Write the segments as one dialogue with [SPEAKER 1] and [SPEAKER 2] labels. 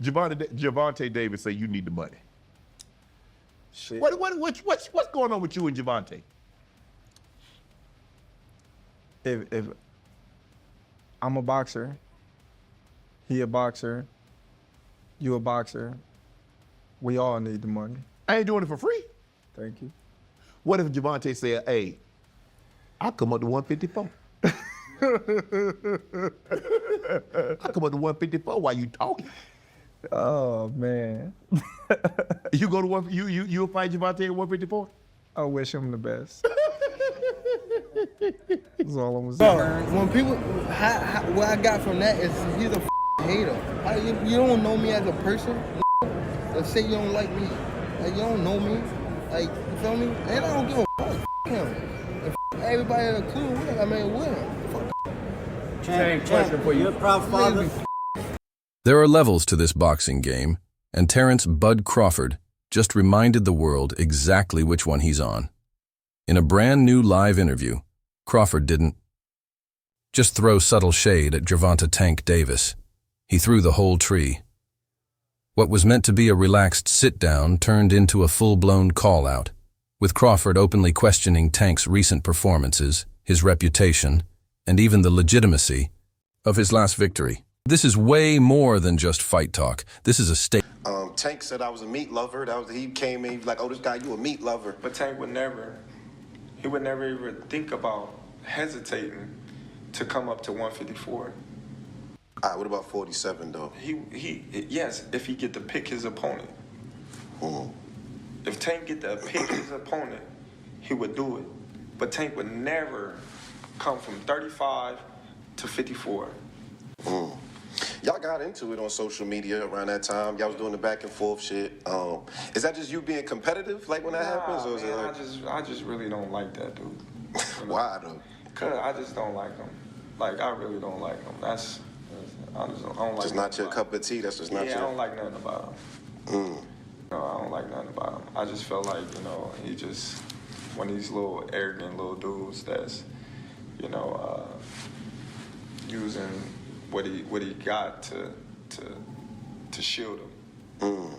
[SPEAKER 1] GervontaDavis say you need the money.
[SPEAKER 2] Shit.
[SPEAKER 1] What's going on with you and Gervonta?
[SPEAKER 2] If I'm a boxer, he a boxer, you a boxer, we all need the money.
[SPEAKER 1] I ain't doing it for free.
[SPEAKER 2] Thank you.
[SPEAKER 1] What if Gervonta said, hey, I'll come up to 154. I'll come up to 154 while you talking.
[SPEAKER 2] Oh man.
[SPEAKER 1] You go to you'll fight Gervonta at 154?
[SPEAKER 2] I wish him the best. That's all I'm saying.
[SPEAKER 3] When people, what I got from that is he's a hater. You don't know me as a person. Let's say you don't like me. Like, you don't know me. Like, you feel me? And I don't give a fuck him. And everybody in the crew, I mean, with him.
[SPEAKER 4] Same question for you. You're a proud father.
[SPEAKER 5] There are levels to this boxing game, and Terence "Bud" Crawford just reminded the world exactly which one he's on. In a brand new live interview, Crawford didn't just throw subtle shade at Gervonta "Tank" Davis. He threw the whole tree. What was meant to be a relaxed sit-down turned into a full-blown call-out, with Crawford openly questioning Tank's recent performances, his reputation, and even the legitimacy of his last victory. This is way more than just fight talk. This is a statement.
[SPEAKER 6] Tank said I was a meat lover. He came in, he was like, oh, this guy, you a meat lover.
[SPEAKER 7] But Tank would never even think about hesitating to come up to 154.
[SPEAKER 6] All right, what about 47, though?
[SPEAKER 7] Yes, if he get to pick his opponent. If Tank get to pick his opponent, he would do it. But Tank would never come from 35 to 54.
[SPEAKER 6] Y'all got into it on social media around that time. Y'all was doing the back and forth shit. Is that just you being competitive, like when that happens, or is it like...
[SPEAKER 7] I just really don't like that dude.
[SPEAKER 6] You know? Why though?
[SPEAKER 7] Cause I just don't like him. Like I really don't like him. I don't like.
[SPEAKER 6] Just not your cup of tea. That's just not your.
[SPEAKER 7] Yeah, I don't like nothing about him. No, I don't like nothing about him. I just felt like he just one of these little arrogant little dudes that's using what he got to shield him.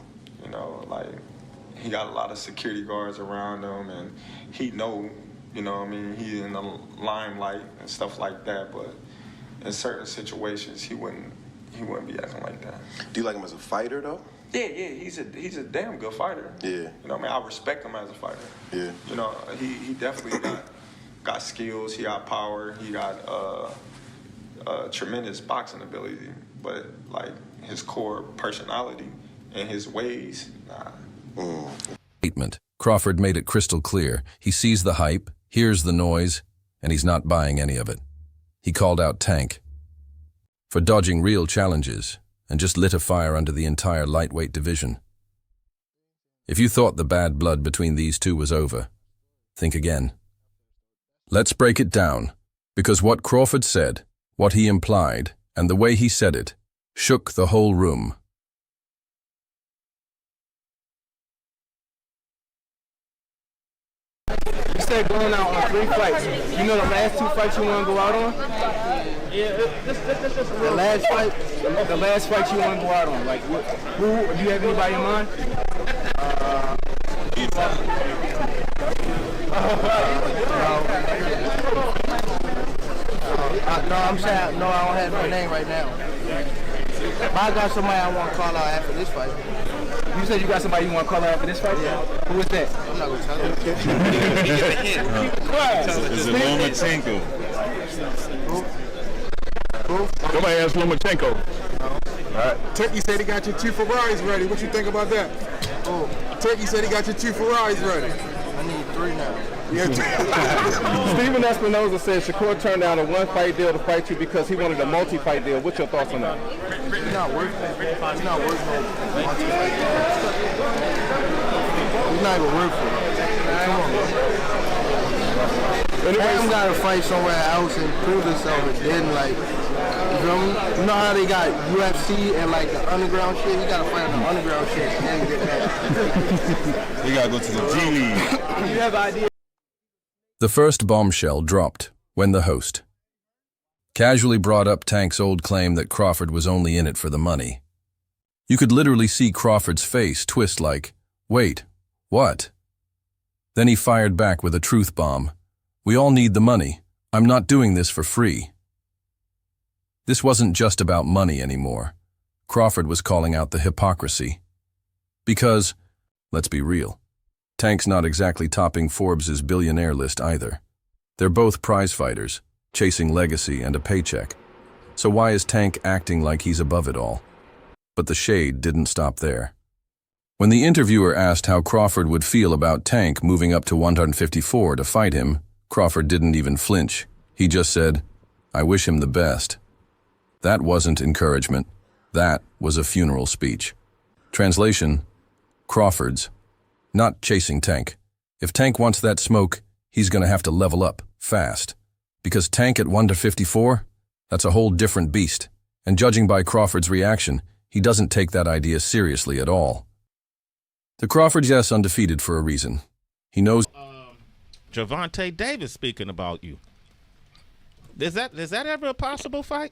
[SPEAKER 7] Like he got a lot of security guards around him, and he know, he in the limelight and stuff like that. But in certain situations, he wouldn't be acting like that.
[SPEAKER 6] Do you like him as a fighter though?
[SPEAKER 7] Yeah, he's a damn good fighter.
[SPEAKER 6] Yeah.
[SPEAKER 7] I respect him as a fighter.
[SPEAKER 6] Yeah.
[SPEAKER 7] He definitely got skills. He got power. He got tremendous boxing ability. But like his core personality and his ways, nah.
[SPEAKER 5] Statement. Crawford made it crystal clear. He sees the hype, hears the noise, and he's not buying any of it. He called out Tank for dodging real challenges and just lit a fire under the entire lightweight division. If you thought the bad blood between these two was over, think again. Let's break it down, because what Crawford said, what he implied, and the way he said it, shook the whole room.
[SPEAKER 8] You said going out on 3 fights. You know the last 2 fights you want to go out on? Yeah, the last fight you want to go out on. Like, who do you have anybody in mind? No, I'm saying, no, I don't have no name right now. But I got somebody I want to call out after this fight. You said you got somebody you want to call out after this fight? Yeah. Who is that? I'm not going to tell you.
[SPEAKER 9] Is it Lomachenko?
[SPEAKER 8] Who?
[SPEAKER 1] Somebody asked Lomachenko.
[SPEAKER 8] No.
[SPEAKER 9] All right. Turkey said he got your 2 Ferraris ready. What you think about that?
[SPEAKER 8] Oh.
[SPEAKER 9] Turkey said he got your 2 Ferraris ready.
[SPEAKER 8] I need 3 now.
[SPEAKER 9] Yeah.
[SPEAKER 8] Steven Espinoza said Shakur turned down a 1-fight deal to fight you because he wanted a multi-fight deal. What's your thoughts on that? He's not worth it. He's not worth it. He's not even worth it. Anyway, got to fight somewhere else and prove himself and then, like, you feel me? You know how they got UFC and, like, the underground shit? He got to fight on the underground shit and then get that.
[SPEAKER 9] We got to go to the G League.
[SPEAKER 8] You have an idea?
[SPEAKER 5] The first bombshell dropped when the host casually brought up Tank's old claim that Crawford was only in it for the money. You could literally see Crawford's face twist like, wait, what? Then he fired back with a truth bomb. We all need the money. I'm not doing this for free. This wasn't just about money anymore. Crawford was calling out the hypocrisy. Because, let's be real, Tank's not exactly topping Forbes' billionaire list either. They're both prize fighters, chasing legacy and a paycheck. So why is Tank acting like he's above it all? But the shade didn't stop there. When the interviewer asked how Crawford would feel about Tank moving up to 154 to fight him, Crawford didn't even flinch. He just said, I wish him the best. That wasn't encouragement. That was a funeral speech. Translation, Crawford's not chasing Tank. If Tank wants that smoke, he's gonna have to level up, fast. Because Tank at 154, that's a whole different beast. And judging by Crawford's reaction, he doesn't take that idea seriously at all. The Crawford's yes undefeated for a reason. He knows
[SPEAKER 10] GervontaDavis speaking about you. Is that ever a possible fight?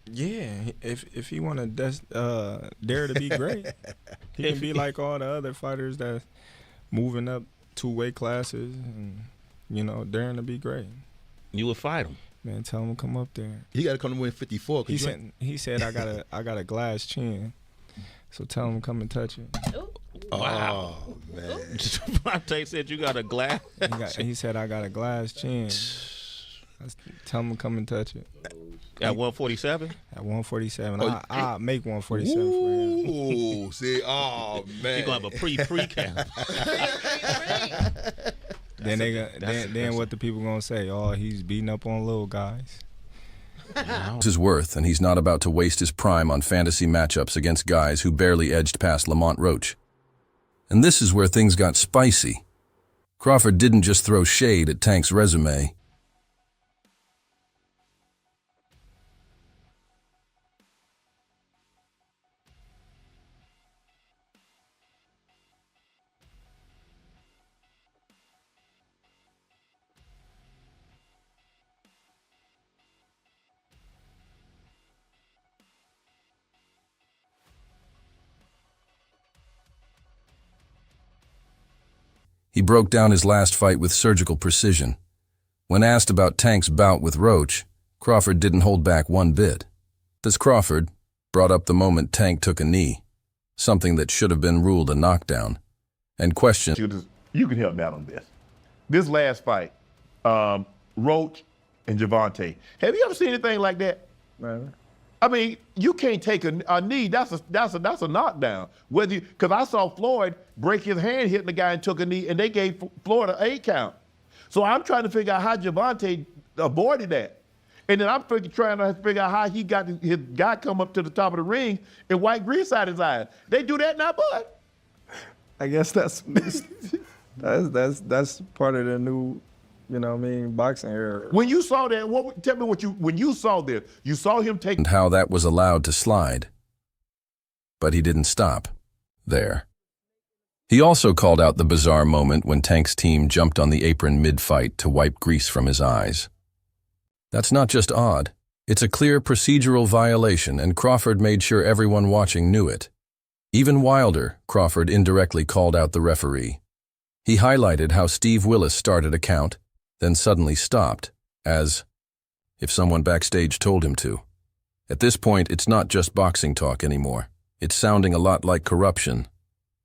[SPEAKER 2] Yeah, if he want to dare to be great, he can be like all the other fighters that's moving up 2 weight classes and, daring to be great.
[SPEAKER 10] You would fight him.
[SPEAKER 2] Man, tell him to come up there.
[SPEAKER 11] He got to come to win 54.
[SPEAKER 2] He said I got a glass chin, so tell him to come and touch it.
[SPEAKER 10] Wow.
[SPEAKER 11] Oh, man.
[SPEAKER 10] Gervonta said you got a glass.
[SPEAKER 2] He said I got a glass chin. Tell him to come and touch it.
[SPEAKER 10] At 147?
[SPEAKER 2] At 147. I'll make 147 for him.
[SPEAKER 11] Ooh, see, oh, man.
[SPEAKER 10] You're going to have a pre-camp.
[SPEAKER 2] Then what the people going to say? Oh, he's beating up on little guys.
[SPEAKER 5] His worth, and he's not about to waste his prime on fantasy matchups against guys who barely edged past Lamont Roach. And this is where things got spicy. Crawford didn't just throw shade at Tank's resume. He broke down his last fight with surgical precision. When asked about Tank's bout with Roach, Crawford didn't hold back one bit. This Crawford brought up the moment Tank took a knee, something that should have been ruled a knockdown, and questioned.
[SPEAKER 1] You can help me out on this. This last fight, Roach and Gervonta. Have you ever seen anything like that?
[SPEAKER 2] Man.
[SPEAKER 1] I mean, you can't take a knee. That's a knockdown. Because I saw Floyd break his hand hitting the guy and took a knee, and they gave Floyd an 8 count. So I'm trying to figure out how Gervonta avoided that, and then I'm trying to figure out how he got his guy come up to the top of the ring and wipe grease out his eyes. They do that now, bud.
[SPEAKER 2] I guess that's part of the new, boxing era.
[SPEAKER 1] When you saw that, tell me when you saw this, you saw him take.
[SPEAKER 5] And how that was allowed to slide. But he didn't stop there. He also called out the bizarre moment when Tank's team jumped on the apron mid-fight to wipe grease from his eyes. That's not just odd. It's a clear procedural violation, and Crawford made sure everyone watching knew it. Even wilder, Crawford indirectly called out the referee. He highlighted how Steve Willis started a count, then suddenly stopped, as if someone backstage told him to. At this point, it's not just boxing talk anymore. It's sounding a lot like corruption.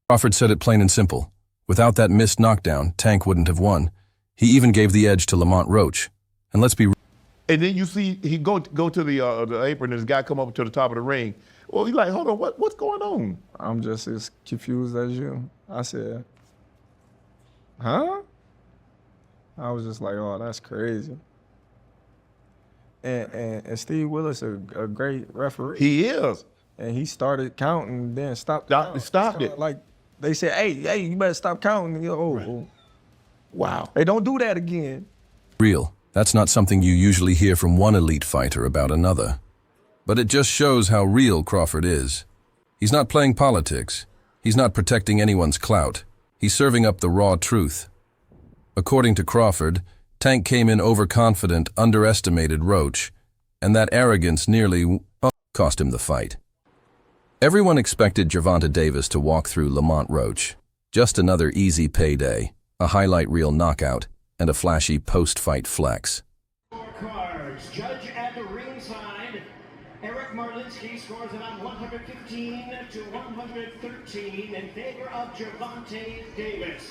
[SPEAKER 5] Crawford said it plain and simple. Without that missed knockdown, Tank wouldn't have won. He even gave the edge to Lamont Roach. And let's be real.
[SPEAKER 1] And then you see he go to the apron, and this guy come up to the top of the ring. Well, he's like, hold on, what's going on?
[SPEAKER 2] I'm just as confused as you. I said, huh? I was just like, oh, that's crazy. And Steve Willis a great referee.
[SPEAKER 1] He is.
[SPEAKER 2] And he started counting, then stopped
[SPEAKER 1] it.
[SPEAKER 2] Like they said, hey, you better stop counting. Oh, wow. Hey, don't do that again.
[SPEAKER 5] Real. That's not something you usually hear from one elite fighter about another. But it just shows how real Crawford is. He's not playing politics. He's not protecting anyone's clout. He's serving up the raw truth. According to Crawford, Tank came in overconfident, underestimated Roach, and that arrogance nearly cost him the fight. Everyone expected GervontaDavis to walk through Lamont Roach. Just another easy payday, a highlight reel knockout, and a flashy post-fight flex.
[SPEAKER 12] Cards. Judge at the ringside. Eric Marlinski scores it on 115 to 113 in favor of GervontaDavis.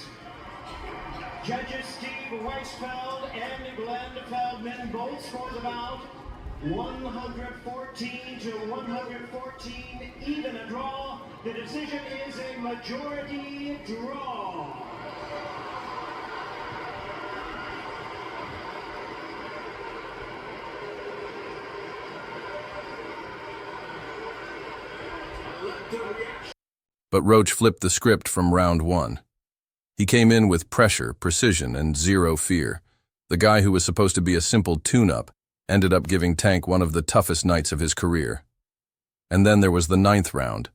[SPEAKER 12] Judges Steve Weisfeld and Glenn Feldman both scores about 114 to 114, even a draw. The decision is a majority draw.
[SPEAKER 5] But Roach flipped the script from round one. He came in with pressure, precision, and zero fear. The guy who was supposed to be a simple tune-up ended up giving Tank one of the toughest nights of his career. And then there was the 9th round.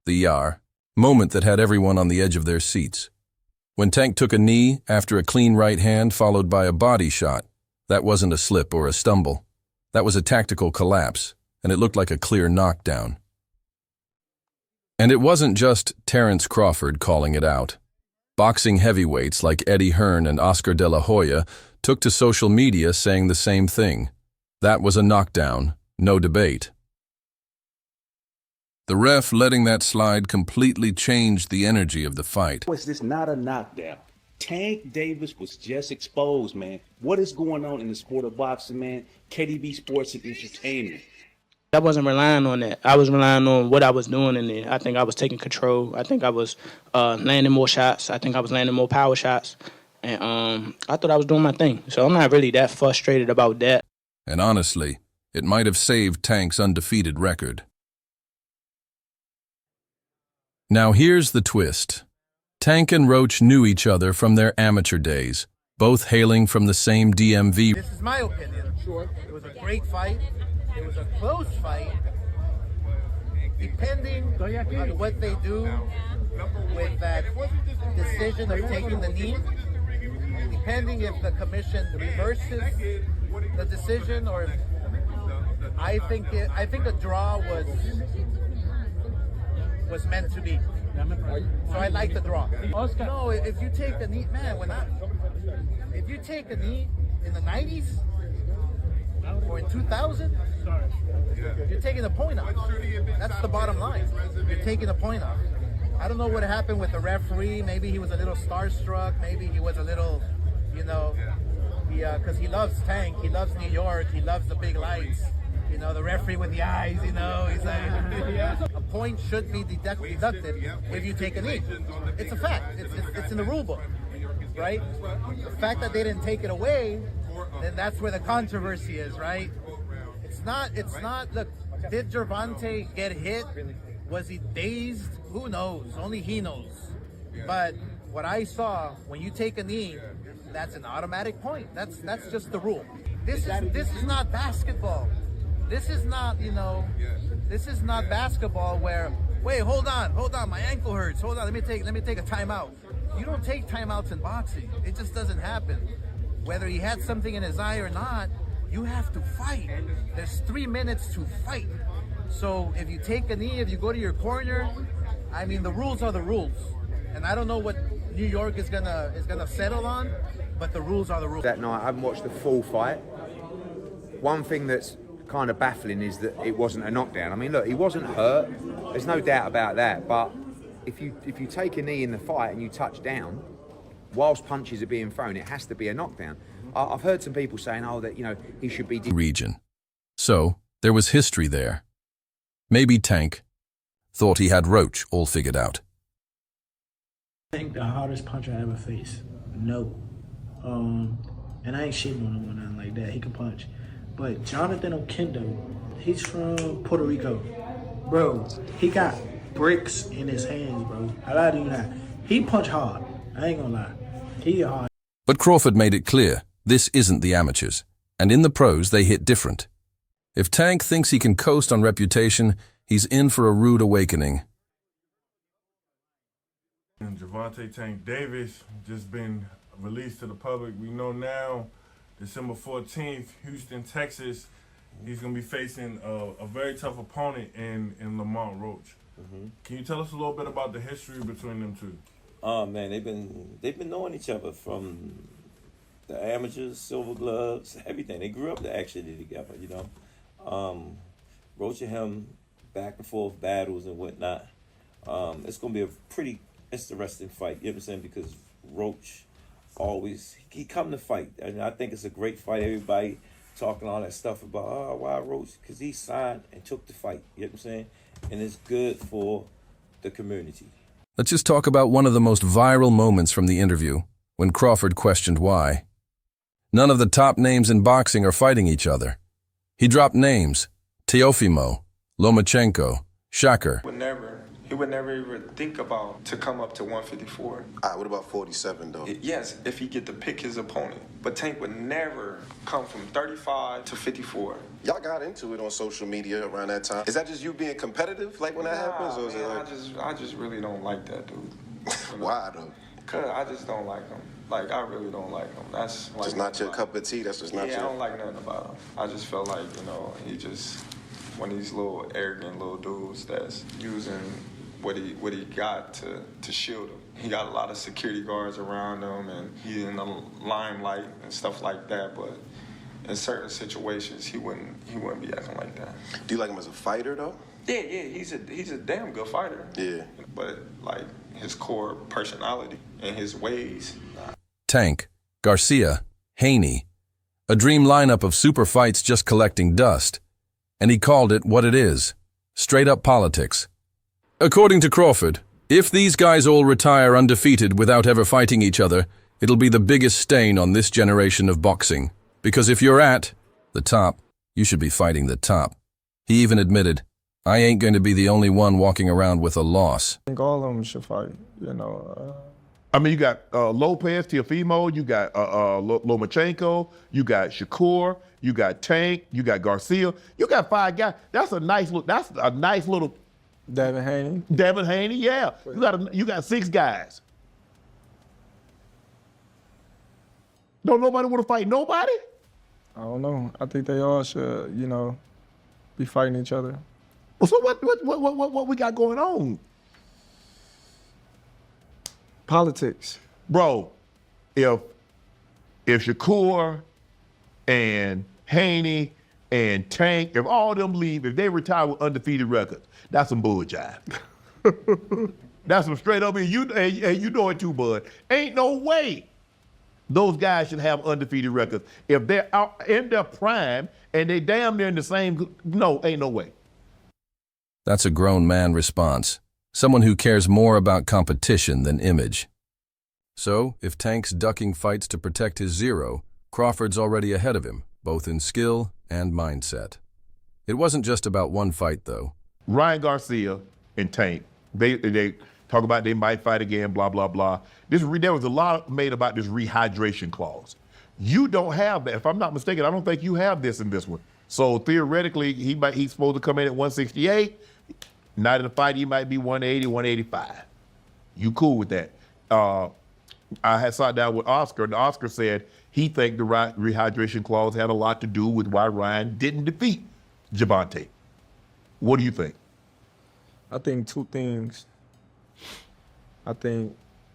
[SPEAKER 5] The moment that had everyone on the edge of their seats. When Tank took a knee after a clean right hand followed by a body shot, that wasn't a slip or a stumble. That was a tactical collapse, and it looked like a clear knockdown. And it wasn't just Terence Crawford calling it out. Boxing heavyweights like Eddie Hearn and Oscar De La Hoya took to social media saying the same thing. That was a knockdown, no debate. The ref letting that slide completely changed the energy of the fight.
[SPEAKER 13] Was this not a knockdown? Tank Davis was just exposed, man. What is going on in the sport of boxing, man? KDB Sports and Entertainment.
[SPEAKER 14] I wasn't relying on that. I was relying on what I was doing in there. I think I was taking control. I think I was landing more shots. I think I was landing more power shots. And I thought I was doing my thing. So I'm not really that frustrated about that.
[SPEAKER 5] And honestly, it might have saved Tank's undefeated record. Now here's the twist. Tank and Roach knew each other from their amateur days, both hailing from the same DMV.
[SPEAKER 15] This is my opinion. Sure. It was a great fight. It was a close fight. Depending on what they do with that decision of taking the knee, depending if the commission reverses the decision or I think a draw was meant to be. So I like the draw. No, if you take a knee, man, if you take a knee in the 90s or in 2000, you're taking a point off. That's the bottom line. You're taking a point off. I don't know what happened with the referee. Maybe he was a little starstruck. Maybe he was a little, because he loves Tank. He loves New York. He loves the big lights. The referee with the eyes, he's like, a point should be deducted if you take a knee. It's a fact. It's in the rule book, right? The fact that they didn't take it away, then that's where the controversy is, right? It's not, look, did Gervonta get hit? Was he dazed? Who knows? Only he knows. But what I saw, when you take a knee, that's an automatic point. That's just the rule. This is not basketball. This is not, this is not basketball where, wait, hold on, my ankle hurts. Hold on, let me take a timeout. You don't take timeouts in boxing. It just doesn't happen. Whether he had something in his eye or not, you have to fight. There's 3 minutes to fight. So if you take a knee, if you go to your corner, I mean, the rules are the rules. And I don't know what New York is gonna settle on, but the rules are the rules.
[SPEAKER 16] That night, I haven't watched the full fight. One thing that's kind of baffling is that it wasn't a knockdown. I mean, look, he wasn't hurt. There's no doubt about that. But if you take a knee in the fight and you touch down, whilst punches are being thrown, it has to be a knockdown. I've heard some people saying, that he should be
[SPEAKER 5] region. So there was history there. Maybe Tank thought he had Roach all figured out.
[SPEAKER 17] I think the hardest punch I ever faced. No. And I ain't shitting on him or nothing like that. He can punch. But Jonathan Okendo, he's from Puerto Rico. Bro, he got bricks in his hands, bro. I lie to you not. He punch hard. I ain't gonna lie. He hard.
[SPEAKER 5] But Crawford made it clear, this isn't the amateurs. And in the pros, they hit different. If Tank thinks he can coast on reputation, he's in for a rude awakening.
[SPEAKER 18] And Gervonta Tank Davis just been released to the public. We know now, December 14th, Houston, Texas, he's going to be facing a very tough opponent in Lamont Roach. Can you tell us a little bit about the history between them two?
[SPEAKER 19] Oh man, they've been knowing each other from the amateurs, silver gloves, everything. They grew up actually together, you know. Roach and him, back and forth battles and whatnot. It's gonna be a pretty interesting fight. You know what I'm saying? Because Roach he come to fight, and I think it's a great fight. Everybody talking all that stuff about why Roach? Because he signed and took the fight. You know what I'm saying? And it's good for the community.
[SPEAKER 5] Let's just talk about one of the most viral moments from the interview, when Crawford questioned why. None of the top names in boxing are fighting each other. He dropped names: Teofimo, Lomachenko, Shakur.
[SPEAKER 7] He would never even think about to come up to 154.
[SPEAKER 6] All right, what about 47 though?
[SPEAKER 7] Yes, if he get to pick his opponent. But Tank would never come from 35 to 54.
[SPEAKER 6] Y'all got into it on social media around that time. Is that just you being competitive, like when that happens, or is it like?
[SPEAKER 7] I just really don't like that dude.
[SPEAKER 6] Why though?
[SPEAKER 7] Cause I just don't like him. Like I really don't like him. That's like
[SPEAKER 6] just not your cup of tea. That's just not your.
[SPEAKER 7] I don't like nothing about him. I just feel like he just one of these little arrogant little dudes that's using what he got to shield him. He got a lot of security guards around him, and he's in the limelight and stuff like that. But in certain situations, he wouldn't be acting like that.
[SPEAKER 6] Do you like him as a fighter though?
[SPEAKER 7] Yeah, he's a damn good fighter.
[SPEAKER 6] Yeah.
[SPEAKER 7] But like his core personality and his ways.
[SPEAKER 5] Tank, Garcia, Haney. A dream lineup of super fights just collecting dust. And he called it what it is: straight-up politics. According to Crawford, if these guys all retire undefeated without ever fighting each other, it'll be the biggest stain on this generation of boxing. Because if you're at the top, you should be fighting the top. He even admitted, I ain't going to be the only one walking around with a loss.
[SPEAKER 2] I think all of them should fight, you know.
[SPEAKER 1] I mean, you got Lopez, Teofimo, you got Lomachenko, you got Shakur, you got Tank, you got Garcia. You got 5 guys. That's a nice little.
[SPEAKER 2] Devin Haney.
[SPEAKER 1] Devin Haney, yeah. You got 6 guys. Don't nobody want to fight nobody?
[SPEAKER 2] I don't know. I think they all should, you know, be fighting each other.
[SPEAKER 1] Well, so what we got going on?
[SPEAKER 2] Politics.
[SPEAKER 1] Bro, if Shakur and Haney and Tank, if all of them leave, if they retire with undefeated records, that's some bull jive. That's some straight up, and you know it too, bud. Ain't no way those guys should have undefeated records. If they're out in their prime and they damn near in the same, no, ain't no way.
[SPEAKER 5] That's a grown man response. Someone who cares more about competition than image. So, if Tank's ducking fights to protect his zero, Crawford's already ahead of him, both in skill and mindset. It wasn't just about one fight, though.
[SPEAKER 1] Ryan Garcia and Tank, they talk about they might fight again, blah, blah, blah. There was a lot made about this rehydration clause. You don't have that. If I'm not mistaken, I don't think you have this in this one. So theoretically, he's supposed to come in at 168. Night of the fight, he might be 180, 185. You cool with that? I had sat down with Oscar, and Oscar said he think the rehydration clause had a lot to do with why Ryan didn't defeat Gervonta. What do you think?
[SPEAKER 2] I think 2 things. I'm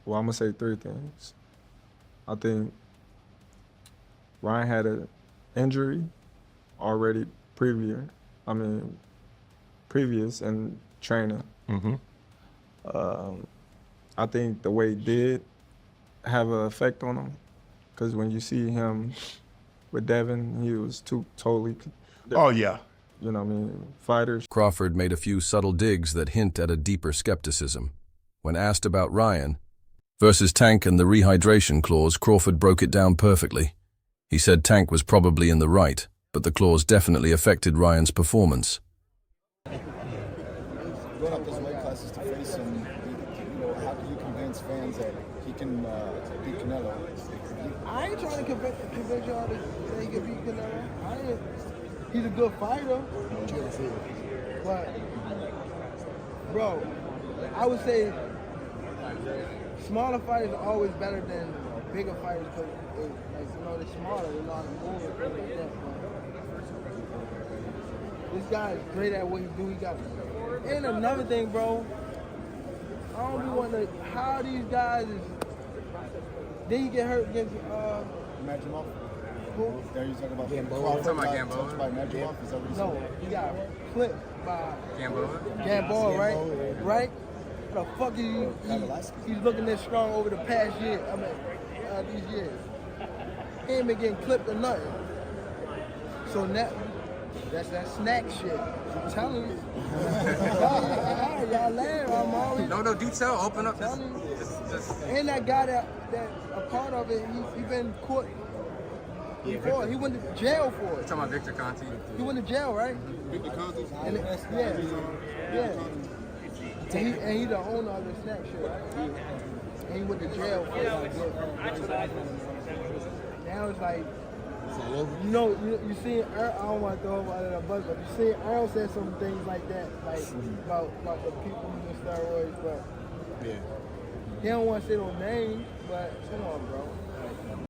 [SPEAKER 2] gonna say 3 things. I think Ryan had an injury already previous in training. I think the way it did have an effect on him, because when you see him with Devin, he was totally different.
[SPEAKER 1] Oh, yeah.
[SPEAKER 2] You know what I mean? Fighters.
[SPEAKER 5] Crawford made a few subtle digs that hint at a deeper skepticism. When asked about Ryan versus Tank and the rehydration clause, Crawford broke it down perfectly. He said Tank was probably in the right, but the clause definitely affected Ryan's performance.
[SPEAKER 20] Going up those weight classes to face him, how do you convince fans that he can beat Canelo?
[SPEAKER 3] I ain't trying to convince y'all that he can beat Canelo. He's a good fighter. But, bro, I would say smaller fighters are always better than bigger fighters because, they're smaller, they know how to move and things like that. But this guy is great at what he do. He got. And another thing, bro, I don't be wanting to. How these guys is. Then he get hurt against
[SPEAKER 20] Magimov?
[SPEAKER 3] who?
[SPEAKER 20] There you talking about
[SPEAKER 3] Gamboa.
[SPEAKER 20] Talking about Magimov? Is that what you said?
[SPEAKER 3] No, he got clipped by
[SPEAKER 20] Gamboa,
[SPEAKER 3] right? Right? How the fuck is he's looking this strong over the past year? I mean, these years. He ain't been getting clipped or nothing. So now, that's that snack shit. I'm telling you. Y'all laugh. I'm always.
[SPEAKER 21] No, do tell. Open up.
[SPEAKER 3] And that guy that a part of it, he been caught before. He went to jail for it.
[SPEAKER 21] You're talking about Victor Conte?
[SPEAKER 3] He went to jail, right?
[SPEAKER 20] Victor Conte?
[SPEAKER 3] Yeah. And he the owner of the snack shit, right? And he went to jail for it. Now it's like, you see Earl, I don't want to throw him under the bus, but you see Earl said some things like that, like about the people using steroids, but he don't want to say no names, but come on, bro.